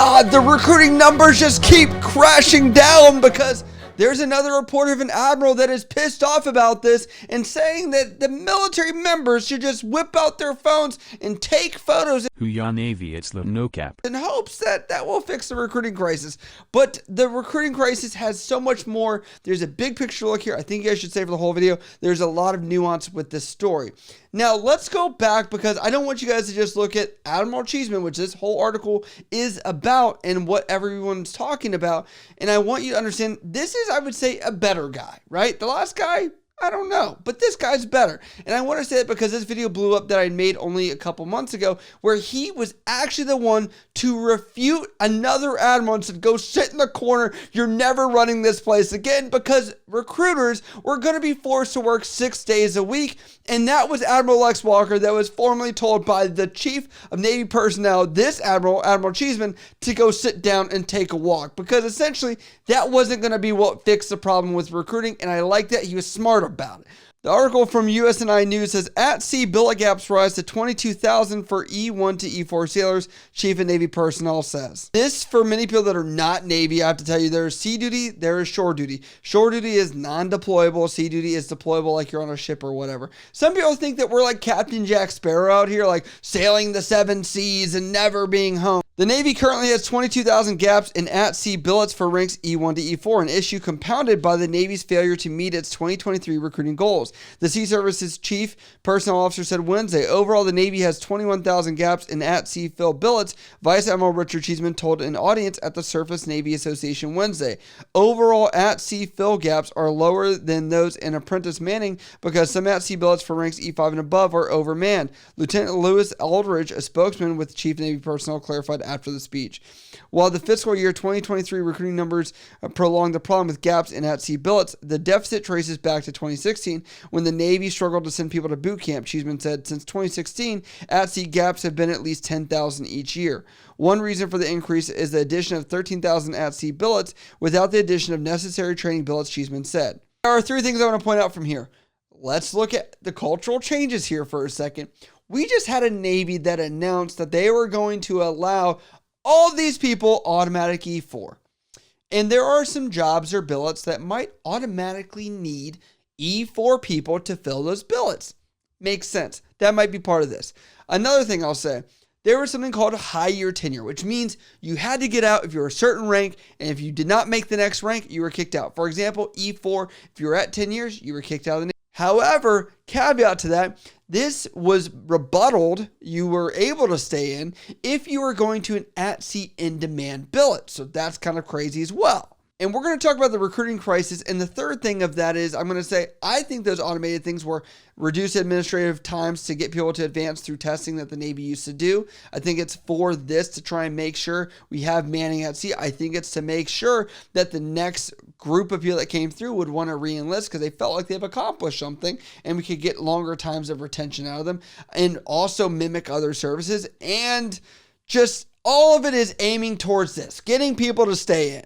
God, the recruiting numbers just keep crashing down because there's another reporter of an admiral that is pissed off about this and saying that the military members should just whip out their phones and take photos Huya Navy, it's the no cap. in hopes that that will fix the recruiting crisis. But the recruiting crisis has so much more. There's a big picture look here. I think you guys should stay for the whole video. There's a lot of nuance with this story. Now, let's go back because I don't want you guys to just look at Admiral Cheeseman, which this whole article is about and what everyone's talking about. And I want you to understand this is, I would say, a better guy, right? The last guy, I don't know, but this guy's better. And I want to say it because this video blew up that I made only a couple months ago where he was actually the one to refute another admiral and said, go sit in the corner. You're never running this place again, because recruiters were going to be forced to work 6 days a week. And that was Admiral Lex Walker that was formally told by the Chief of Navy Personnel, this Admiral, Admiral Cheeseman, to go sit down and take a walk, because essentially that wasn't going to be what fixed the problem with recruiting. And I like that he was smart about it. The article from USNI News says, at sea billet gaps rise to 22,000 for E1 to E4 sailors, Chief of Navy Personnel says. This, for many people that are not Navy, I have to tell you, there is sea duty, there is shore duty. Shore duty is non-deployable, sea duty is deployable like you're on a ship or whatever. Some people think that we're like Captain Jack Sparrow out here, like sailing the 7 seas and never being home. The Navy currently has 22,000 gaps in at-sea billets for ranks E1 to E4, an issue compounded by the Navy's failure to meet its 2023 recruiting goals. The Sea Service's Chief Personnel Officer said Wednesday, overall, the Navy has 21,000 gaps in at-sea fill billets, Vice Admiral Richard Cheeseman told an audience at the Surface Navy Association Wednesday. Overall, at-sea fill gaps are lower than those in apprentice manning because some at-sea billets for ranks E5 and above are overmanned. Lieutenant Lewis Aldridge, a spokesman with Chief Navy Personnel, clarified after the speech. While the fiscal year 2023 recruiting numbers prolonged the problem with gaps in at-sea billets, the deficit traces back to 2016 when the Navy struggled to send people to boot camp. Cheeseman said, since 2016, at-sea gaps have been at least 10,000 each year. One reason for the increase is the addition of 13,000 at-sea billets without the addition of necessary training billets, Cheeseman said. There are 3 things I want to point out from here. Let's look at the cultural changes here for a second. We just had a Navy that announced that they were going to allow all these people automatic E4. And there are some jobs or billets that might automatically need E4 people to fill those billets. Makes sense. That might be part of this. Another thing I'll say, there was something called high year tenure, which means you had to get out if you were a certain rank, and if you did not make the next rank, you were kicked out. For example, E4, if you were at 10 years, you were kicked out of the Navy. However, caveat to that, this was rebutted. You were able to stay in if you were going to an at-sea in-demand billet. So that's kind of crazy as well. And we're going to talk about the recruiting crisis. And the third thing of that is I'm going to say, I think those automated things were reduce administrative times to get people to advance through testing that the Navy used to do. I think it's for this to try and make sure we have manning at sea. I think it's to make sure that the next group of people that came through would want to re-enlist because they felt like they've accomplished something and we could get longer times of retention out of them and also mimic other services. And just all of it is aiming towards this, getting people to stay in.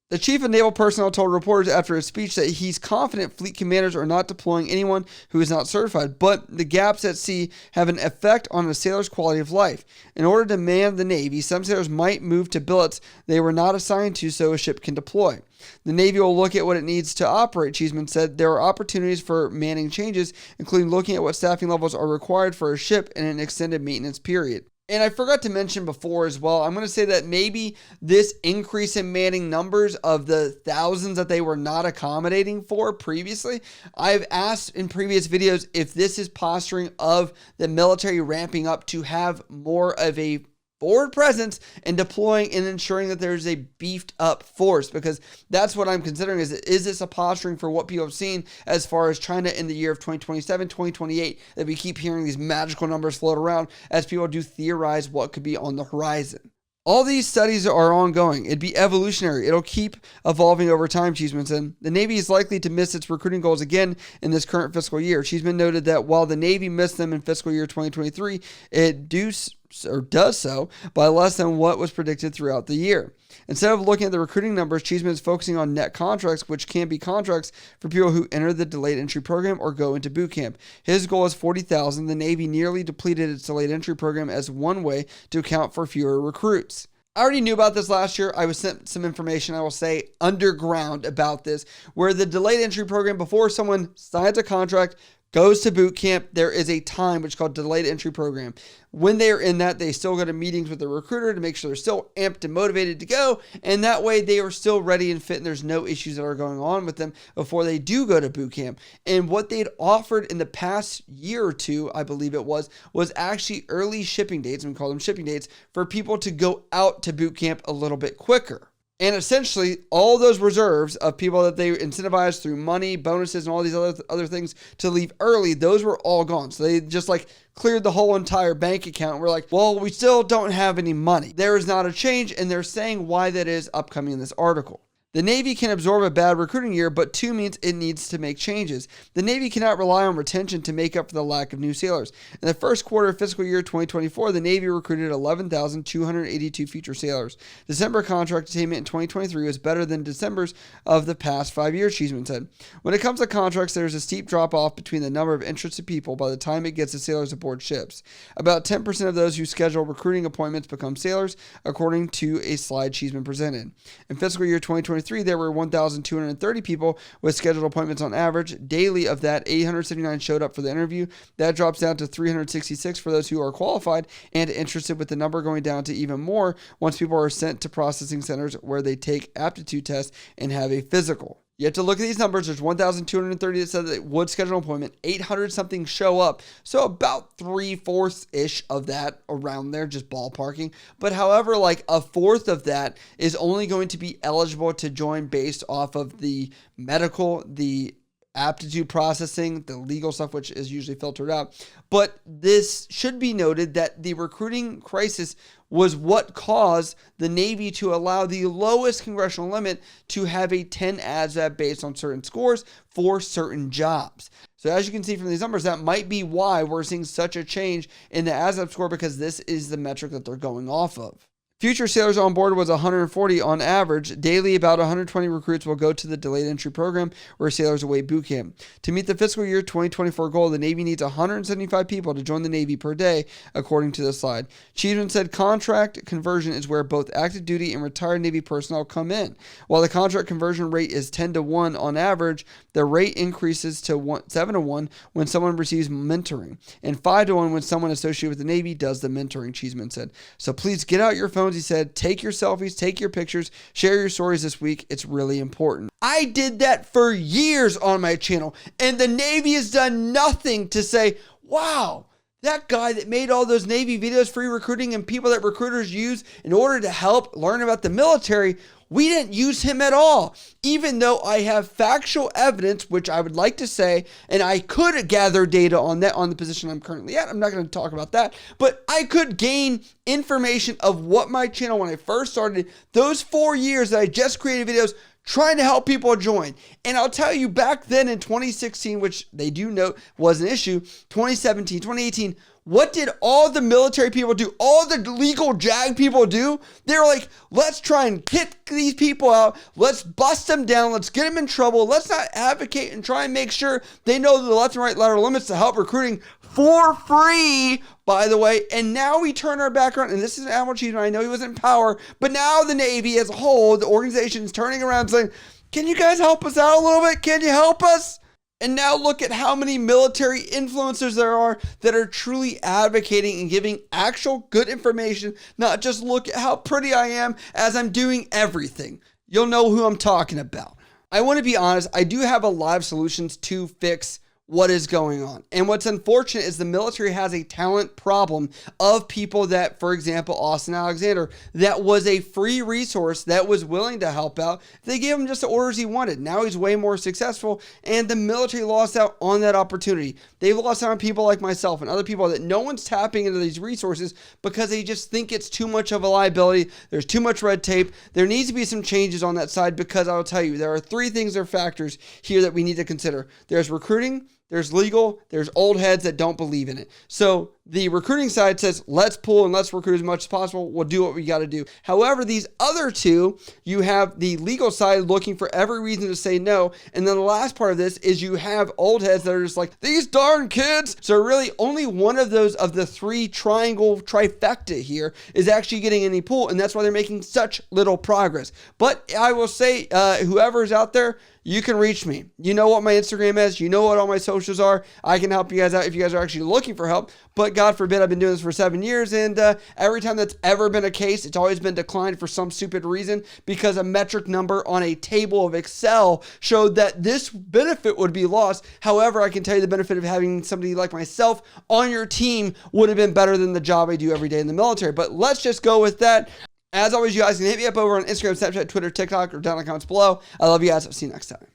The Chief of Naval Personnel told reporters after his speech that he's confident fleet commanders are not deploying anyone who is not certified, but the gaps at sea have an effect on a sailor's quality of life. In order to man the Navy, some sailors might move to billets they were not assigned to so a ship can deploy. The Navy will look at what it needs to operate, Cheeseman said. There are opportunities for manning changes, including looking at what staffing levels are required for a ship in an extended maintenance period. And I forgot to mention before as well, I'm going to say that maybe this increase in manning numbers of the thousands that they were not accommodating for previously, I've asked in previous videos if this is posturing of the military ramping up to have more of a forward presence and deploying and ensuring that there's a beefed up force, because that's what I'm considering. Is this a posturing for what people have seen as far as China in the year of 2027, 2028, that we keep hearing these magical numbers float around as people do theorize what could be on the horizon. All these studies are ongoing. It'd be evolutionary. It'll keep evolving over time, Cheeseman said. The Navy is likely to miss its recruiting goals again in this current fiscal year. Cheeseman noted that while the Navy missed them in fiscal year 2023, it does so by less than what was predicted throughout the year. Instead of looking at the recruiting numbers, Cheeseman is focusing on net contracts, which can be contracts for people who enter the delayed entry program or go into boot camp. His goal is 40,000. The Navy nearly depleted its delayed entry program as one way to account for fewer recruits. I already knew about this last year. I was sent some information, I will say, underground about this, where the delayed entry program, before someone signs a contract, goes to boot camp, there is a time which is called delayed entry program. When they are in that, they still go to meetings with the recruiter to make sure they're still amped and motivated to go. And that way they are still ready and fit and there's no issues that are going on with them before they do go to boot camp. And what they'd offered in the past year or two, I believe it was actually early shipping dates, and we call them shipping dates, for people to go out to boot camp a little bit quicker. And essentially, all those reserves of people that they incentivized through money, bonuses, and all these other things to leave early, those were all gone. So they just cleared the whole entire bank account. We're like, well, we still don't have any money. There is not a change, and they're saying why that is upcoming in this article. The Navy can absorb a bad recruiting year, but 2 means it needs to make changes. The Navy cannot rely on retention to make up for the lack of new sailors. In the first quarter of fiscal year 2024, the Navy recruited 11,282 future sailors. December contract attainment in 2023 was better than December's of the past 5 years, Cheeseman said. When it comes to contracts, there is a steep drop-off between the number of interested people by the time it gets the sailors aboard ships. About 10% of those who schedule recruiting appointments become sailors, according to a slide Cheeseman presented. In fiscal year 2023, there were 1,230 people with scheduled appointments on average. Daily of that, 879 showed up for the interview. That drops down to 366 for those who are qualified and interested, with the number going down to even more once people are sent to processing centers where they take aptitude tests and have a physical. You have to look at these numbers. There's 1,230 that said that they would schedule an appointment. 800 something show up. So about 3/4-ish of that around there, just ballparking. But however, a fourth of that is only going to be eligible to join based off of the medical, the aptitude processing, the legal stuff, which is usually filtered out. But this should be noted that the recruiting crisis was what caused the Navy to allow the lowest congressional limit to have a 10 ASVAB based on certain scores for certain jobs. So as you can see from these numbers, that might be why we're seeing such a change in the ASVAB score, because this is the metric that they're going off of. Future sailors on board was 140 on average. Daily, about 120 recruits will go to the delayed entry program where sailors await boot camp. To meet the fiscal year 2024 goal, the Navy needs 175 people to join the Navy per day, according to the slide. Cheeseman said contract conversion is where both active duty and retired Navy personnel come in. While the contract conversion rate is 10-1 on average, the rate increases to 7-1 when someone receives mentoring, and 5-1 when someone associated with the Navy does the mentoring, Cheeseman said. So please get out your phones. He said, take your selfies, take your pictures, share your stories this week. It's really important. I did that for years on my channel, and the Navy has done nothing to say, wow, that guy that made all those Navy videos, free recruiting, and people that recruiters use in order to help learn about the military, we didn't use him at all. Even though I have factual evidence, which I would like to say, and I could gather data on that on the position I'm currently at. I'm not going to talk about that, but I could gain information of what my channel, when I first started, those 4 years that I just created videos trying to help people join. And I'll tell you, back then in 2016, which they do note was an issue, 2017, 2018, what did all the military people do? All the legal JAG people do? They were like, let's try and kick these people out. Let's bust them down. Let's get them in trouble. Let's not advocate and try and make sure they know the left and right lateral limits to help recruiting for free, by the way. And now we turn our back around, and this is Admiral Cheeseman. I know he was in power, but now the Navy as a whole, the organization is turning around saying, can you guys help us out a little bit? Can you help us? And now look at how many military influencers there are that are truly advocating and giving actual good information, not just look at how pretty I am as I'm doing everything. You'll know who I'm talking about. I want to be honest, I do have a lot of solutions to fix what is going on. And what's unfortunate is the military has a talent problem of people that, for example, Austin Alexander, that was a free resource that was willing to help out. They gave him just the orders he wanted. Now he's way more successful, and the military lost out on that opportunity. They've lost out on people like myself and other people that no one's tapping into these resources because they just think it's too much of a liability. There's too much red tape. There needs to be some changes on that side, because I'll tell you, there are 3 things or factors here that we need to consider. There's recruiting, there's legal, there's old heads that don't believe in it. So The recruiting side says, let's pull and let's recruit as much as possible. We'll do what we got to do. However, these other two, you have the legal side looking for every reason to say no. And then the last part of this is you have old heads that are just like, these darn kids. So really only one of those of the three triangle trifecta here is actually getting any pull. And that's why they're making such little progress. But I will say, whoever's out there, you can reach me. You know what my Instagram is. You know what all my socials are. I can help you guys out if you guys are actually looking for help. But God forbid, I've been doing this for 7 years. And every time that's ever been a case, it's always been declined for some stupid reason because a metric number on a table of Excel showed that this benefit would be lost. However, I can tell you the benefit of having somebody like myself on your team would have been better than the job I do every day in the military. But let's just go with that. As always, you guys can hit me up over on Instagram, Snapchat, Twitter, TikTok, or down in the comments below. I love you guys. I'll see you next time.